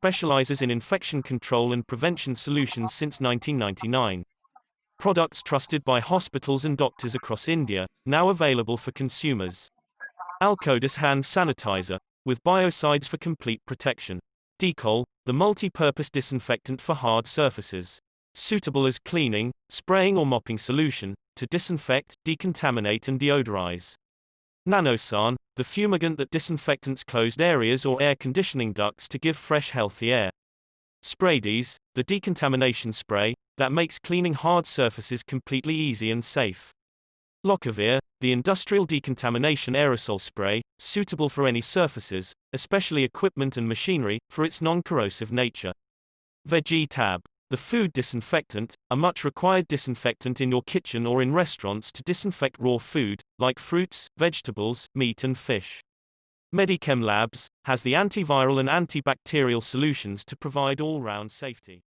specializes in infection control and prevention solutions since 1999. Products trusted by hospitals and doctors across India, now available for consumers. Alcodus hand sanitizer, with biocides for complete protection. Decol, the multi-purpose disinfectant for hard surfaces. Suitable as cleaning, spraying or mopping solution, to disinfect, decontaminate and deodorize. Nanosan, the fumigant that disinfectants closed areas or air conditioning ducts to give fresh healthy air. Spraydies, the decontamination spray, that makes cleaning hard surfaces completely easy and safe. Locavir, the industrial decontamination aerosol spray, suitable for any surfaces, especially equipment and machinery, for its non-corrosive nature. Vegetab, the food disinfectant, a much required disinfectant in your kitchen or in restaurants to disinfect raw food, like fruits, vegetables, meat and fish. Medichem Labs has the antiviral and antibacterial solutions to provide all-round safety.